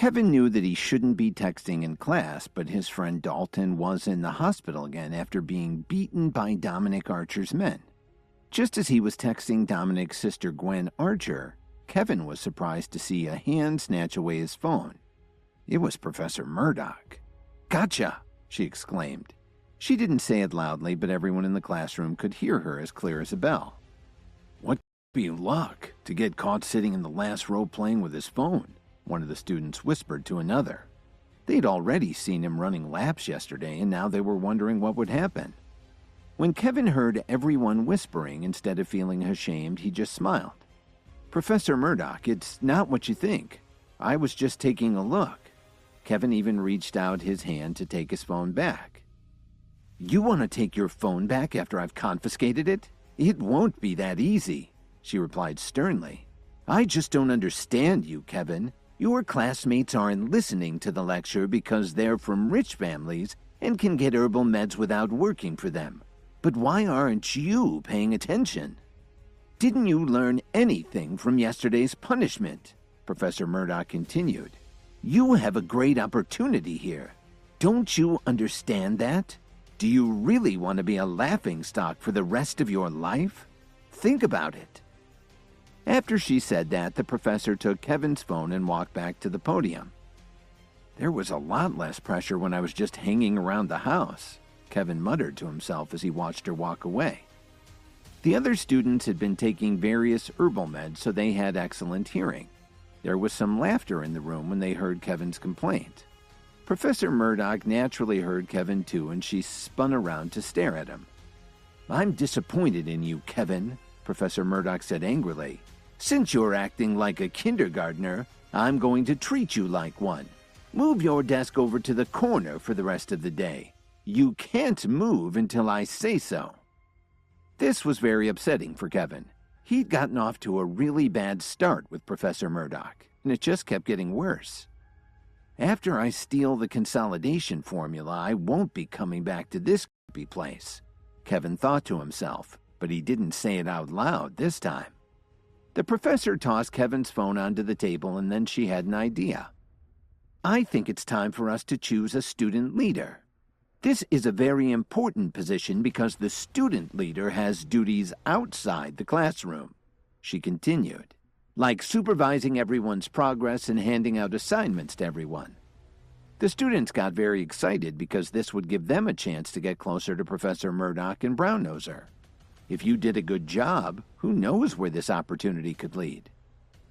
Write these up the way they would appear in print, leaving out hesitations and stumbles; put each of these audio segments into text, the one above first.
Kevin knew that he shouldn't be texting in class, but his friend Dalton was in the hospital again after being beaten by Dominic Archer's men. Just as he was texting Dominic's sister Gwen Archer, Kevin was surprised to see a hand snatch away his phone. It was Professor Murdoch. "Gotcha!" she exclaimed. She didn't say it loudly, but everyone in the classroom could hear her as clear as a bell. "What be luck to get caught sitting in the last row playing with his phone," one of the students whispered to another. They'd already seen him running laps yesterday, and now they were wondering what would happen. When Kevin heard everyone whispering, instead of feeling ashamed, he just smiled. "Professor Murdoch, it's not what you think. I was just taking a look." Kevin even reached out his hand to take his phone back. "You want to take your phone back after I've confiscated it? It won't be that easy," she replied sternly. "I just don't understand you, Kevin. Your classmates aren't listening to the lecture because they're from rich families and can get herbal meds without working for them. But why aren't you paying attention? Didn't you learn anything from yesterday's punishment?" Professor Murdoch continued. "You have a great opportunity here. Don't you understand that? Do you really want to be a laughingstock for the rest of your life? Think about it." After she said that, the professor took Kevin's phone and walked back to the podium. "There was a lot less pressure when I was just hanging around the house," Kevin muttered to himself as he watched her walk away. The other students had been taking various herbal meds, so they had excellent hearing. There was some laughter in the room when they heard Kevin's complaint. Professor Murdoch naturally heard Kevin too, and she spun around to stare at him. "I'm disappointed in you, Kevin," Professor Murdoch said angrily. "Since you're acting like a kindergartner, I'm going to treat you like one. Move your desk over to the corner for the rest of the day. You can't move until I say so." This was very upsetting for Kevin. He'd gotten off to a really bad start with Professor Murdoch, and it just kept getting worse. "After I steal the consolidation formula, I won't be coming back to this creepy place," Kevin thought to himself, but he didn't say it out loud this time. The professor tossed Kevin's phone onto the table, and then she had an idea. "I think it's time for us to choose a student leader. This is a very important position because the student leader has duties outside the classroom," she continued, "like supervising everyone's progress and handing out assignments to everyone." The students got very excited because this would give them a chance to get closer to Professor Murdoch and brown-nose her. If you did a good job, who knows where this opportunity could lead?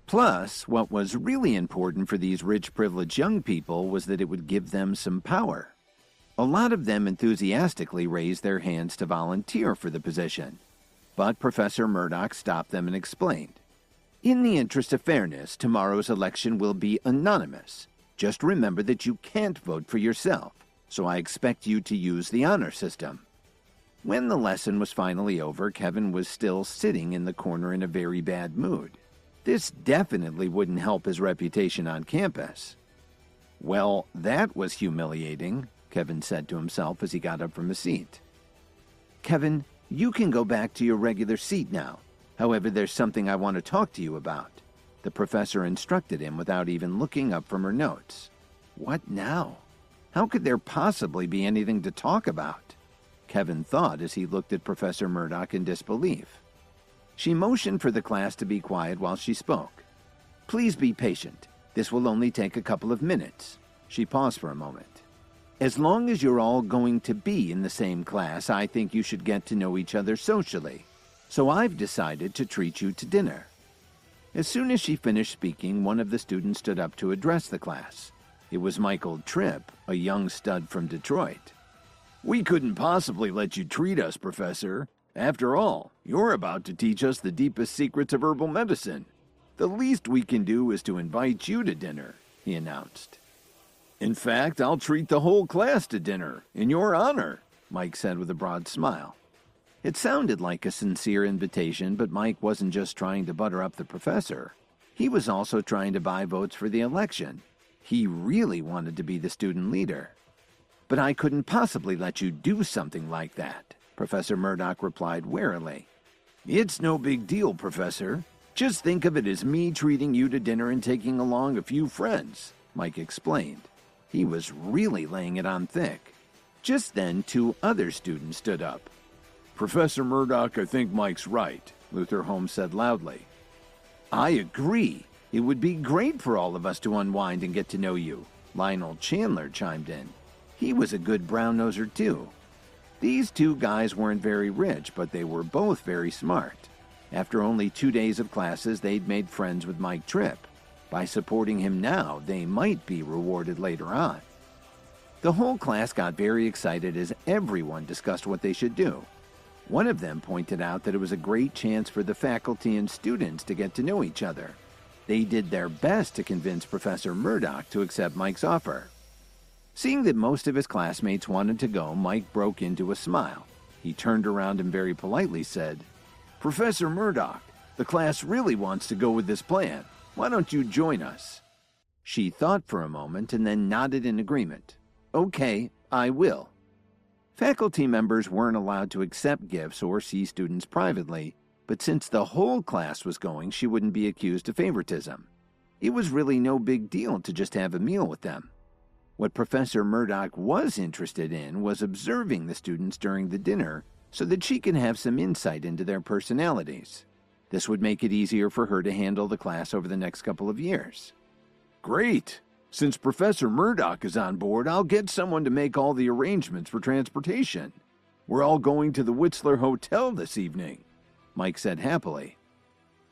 Plus, what was really important for these rich, privileged young people was that it would give them some power. A lot of them enthusiastically raised their hands to volunteer for the position. But Professor Murdoch stopped them and explained, "In the interest of fairness, tomorrow's election will be anonymous. Just remember that you can't vote for yourself, so I expect you to use the honor system." When the lesson was finally over, Kevin was still sitting in the corner in a very bad mood. This definitely wouldn't help his reputation on campus. "Well, that was humiliating," Kevin said to himself as he got up from his seat. "Kevin, you can go back to your regular seat now. However, there's something I want to talk to you about," the professor instructed him without even looking up from her notes. What now? How could there possibly be anything to talk about? Kevin thought as he looked at Professor Murdoch in disbelief. She motioned for the class to be quiet while she spoke. "Please be patient. This will only take a couple of minutes." She paused for a moment. "As long as you're all going to be in the same class, I think you should get to know each other socially. So I've decided to treat you to dinner." As soon as she finished speaking, one of the students stood up to address the class. It was Michael Tripp, a young stud from Detroit. "We couldn't possibly let you treat us, Professor. After all, you're about to teach us the deepest secrets of herbal medicine. The least we can do is to invite you to dinner," he announced. "In fact, I'll treat the whole class to dinner, in your honor," Mike said with a broad smile. It sounded like a sincere invitation, but Mike wasn't just trying to butter up the professor. He was also trying to buy votes for the election. He really wanted to be the student leader. "But I couldn't possibly let you do something like that," Professor Murdoch replied warily. "It's no big deal, Professor. Just think of it as me treating you to dinner and taking along a few friends. Mike explained. He was really laying it on thick. Just then, 2 other students stood up. "Professor Murdoch, I think Mike's right," Luther Holmes said loudly. "I agree. It would be great for all of us to unwind and get to know you," Lionel Chandler chimed in. He was a good brown-noser too. These 2 guys weren't very rich, but they were both very smart. After only 2 days of classes, they'd made friends with Mike Tripp. By supporting him now, they might be rewarded later on. The whole class got very excited as everyone discussed what they should do. One of them pointed out that it was a great chance for the faculty and students to get to know each other. They did their best to convince Professor Murdoch to accept Mike's offer. Seeing that most of his classmates wanted to go, Mike broke into a smile. He turned around and very politely said, "Professor Murdoch, the class really wants to go with this plan. Why don't you join us?" She thought for a moment and then nodded in agreement. "Okay, I will." Faculty members weren't allowed to accept gifts or see students privately, but since the whole class was going, she wouldn't be accused of favoritism. It was really no big deal to just have a meal with them. What Professor Murdoch was interested in was observing the students during the dinner so that she can have some insight into their personalities. This would make it easier for her to handle the class over the next couple of years. "Great! Since Professor Murdoch is on board, I'll get someone to make all the arrangements for transportation. We're all going to the Whistler Hotel this evening," Mike said happily.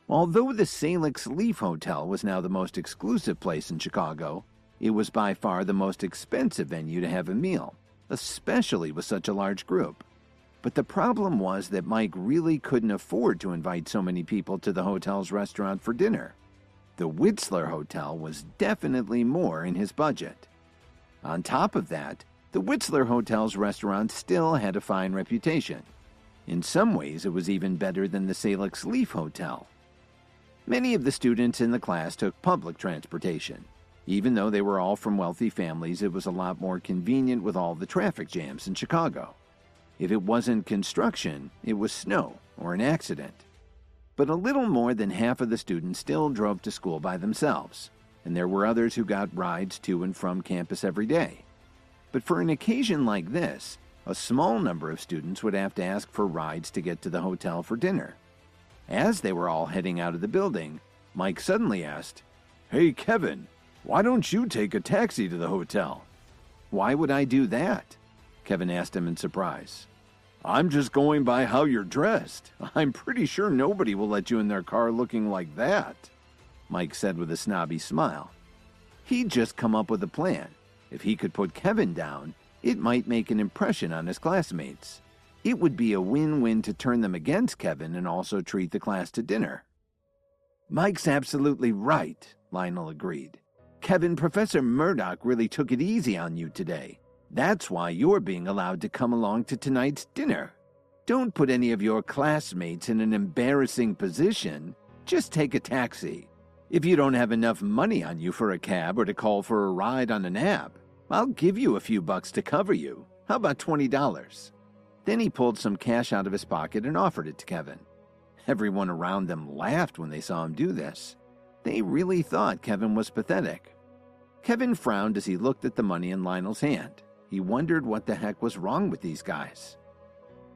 Although the Salix Leaf Hotel was now the most exclusive place in Chicago, it was by far the most expensive venue to have a meal, especially with such a large group. But the problem was that Mike really couldn't afford to invite so many people to the hotel's restaurant for dinner. The Whistler Hotel was definitely more in his budget. On top of that, the Whistler Hotel's restaurant still had a fine reputation. In some ways, it was even better than the Salix Leaf Hotel. Many of the students in the class took public transportation. Even though they were all from wealthy families, it was a lot more convenient with all the traffic jams in Chicago. If it wasn't construction, it was snow or an accident. But a little more than half of the students still drove to school by themselves, and there were others who got rides to and from campus every day. But for an occasion like this, a small number of students would have to ask for rides to get to the hotel for dinner. As they were all heading out of the building, Mike suddenly asked, "Hey, Kevin, why don't you take a taxi to the hotel?" "Why would I do that?" Kevin asked him in surprise. "I'm just going by how you're dressed. I'm pretty sure nobody will let you in their car looking like that," Mike said with a snobby smile. He'd just come up with a plan. If he could put Kevin down, it might make an impression on his classmates. It would be a win-win to turn them against Kevin and also treat the class to dinner. "Mike's absolutely right," Lionel agreed. "Kevin, Professor Murdoch really took it easy on you today. That's why you're being allowed to come along to tonight's dinner. Don't put any of your classmates in an embarrassing position. Just take a taxi. If you don't have enough money on you for a cab or to call for a ride on an app, I'll give you a few bucks to cover you. How about $20? Then he pulled some cash out of his pocket and offered it to Kevin. Everyone around them laughed when they saw him do this. They really thought Kevin was pathetic. Kevin frowned as he looked at the money in Lionel's hand. He wondered what the heck was wrong with these guys.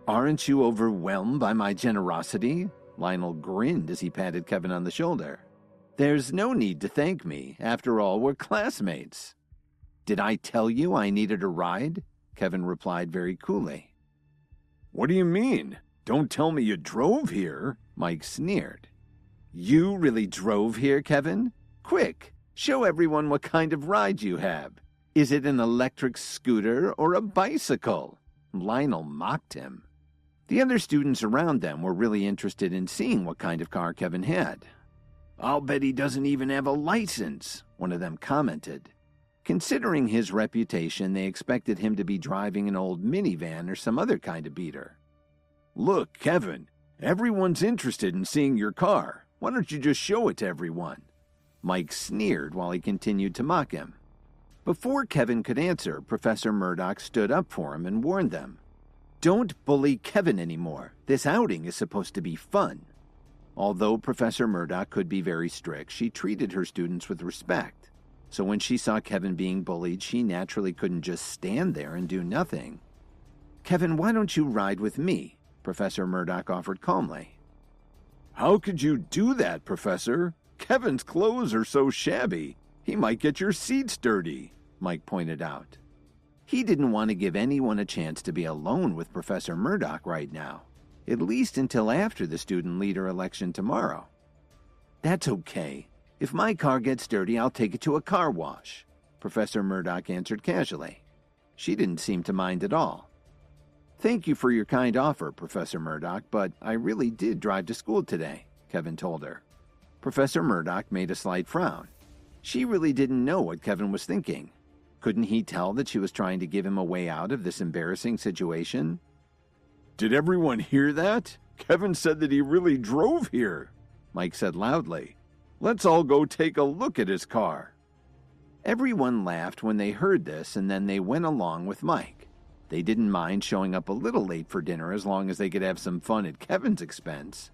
"Aren't you overwhelmed by my generosity?" Lionel grinned as he patted Kevin on the shoulder. "There's no need to thank me. After all, we're classmates." "Did I tell you I needed a ride?" Kevin replied very coolly. "What do you mean? Don't tell me you drove here," Mike sneered. "You really drove here, Kevin? Quick, show everyone what kind of ride you have. Is it an electric scooter or a bicycle?" Lionel mocked him. The other students around them were really interested in seeing what kind of car Kevin had. "I'll bet he doesn't even have a license," one of them commented. Considering his reputation, they expected him to be driving an old minivan or some other kind of beater. "Look, Kevin, everyone's interested in seeing your car. Why don't you just show it to everyone?" Mike sneered while he continued to mock him. Before Kevin could answer, Professor Murdoch stood up for him and warned them. "Don't bully Kevin anymore. This outing is supposed to be fun." Although Professor Murdoch could be very strict, she treated her students with respect. So when she saw Kevin being bullied, she naturally couldn't just stand there and do nothing. "Kevin, why don't you ride with me?" Professor Murdoch offered calmly. "How could you do that, Professor? Kevin's clothes are so shabby. He might get your seats dirty," Mike pointed out. He didn't want to give anyone a chance to be alone with Professor Murdoch right now, at least until after the student leader election tomorrow. "That's okay. If my car gets dirty, I'll take it to a car wash," Professor Murdoch answered casually. She didn't seem to mind at all. "Thank you for your kind offer, Professor Murdoch, but I really did drive to school today," Kevin told her. Professor Murdoch made a slight frown. She really didn't know what Kevin was thinking. Couldn't he tell that she was trying to give him a way out of this embarrassing situation? "Did everyone hear that? Kevin said that he really drove here," Mike said loudly. "Let's all go take a look at his car." Everyone laughed when they heard this, and then they went along with Mike. They didn't mind showing up a little late for dinner as long as they could have some fun at Kevin's expense.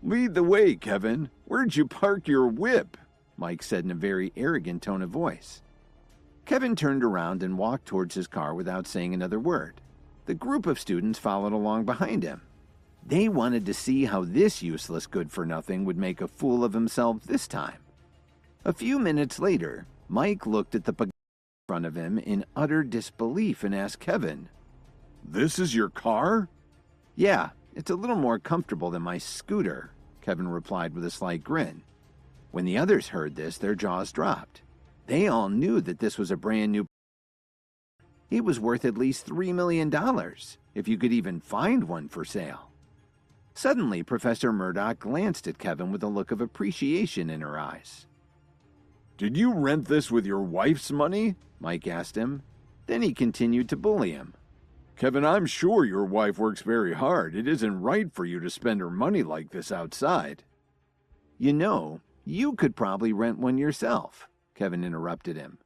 "Lead the way, Kevin. Where'd you park your whip?" Mike said in a very arrogant tone of voice. Kevin turned around and walked towards his car without saying another word. The group of students followed along behind him. They wanted to see how this useless good-for-nothing would make a fool of himself this time. A few minutes later, Mike looked at the in front of him in utter disbelief and asked Kevin, "This is your car?" "Yeah, it's a little more comfortable than my scooter," Kevin replied with a slight grin. When the others heard this, their jaws dropped. They all knew that this was a brand new. It was worth at least $3 million, if you could even find one for sale. Suddenly, Professor Murdoch glanced at Kevin with a look of appreciation in her eyes. "Did you rent this with your wife's money?" Mike asked him. Then he continued to bully him. "Kevin, I'm sure your wife works very hard. It isn't right for you to spend her money like this outside." "You know, you could probably rent one yourself," Kevin interrupted him.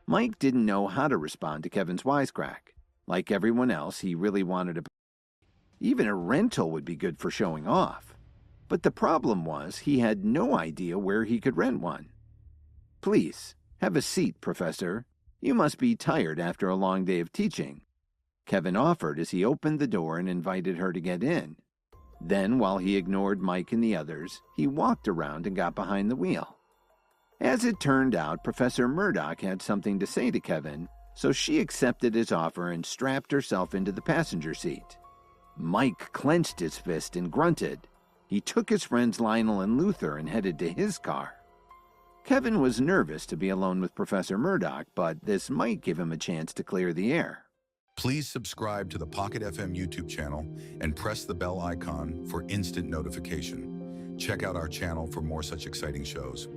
Mike didn't know how to respond to Kevin's wisecrack. Like everyone else, he really wanted to. Even a rental would be good for showing off. But the problem was he had no idea where he could rent one. "Please, have a seat, Professor. You must be tired after a long day of teaching," Kevin offered as he opened the door and invited her to get in. Then, while he ignored Mike and the others, he walked around and got behind the wheel. As it turned out, Professor Murdoch had something to say to Kevin, so she accepted his offer and strapped herself into the passenger seat. Mike clenched his fist and grunted. He took his friends Lionel and Luther and headed to his car. Kevin was nervous to be alone with Professor Murdoch, but this might give him a chance to clear the air. Please subscribe to the Pocket FM YouTube channel and press the bell icon for instant notification. Check out our channel for more such exciting shows.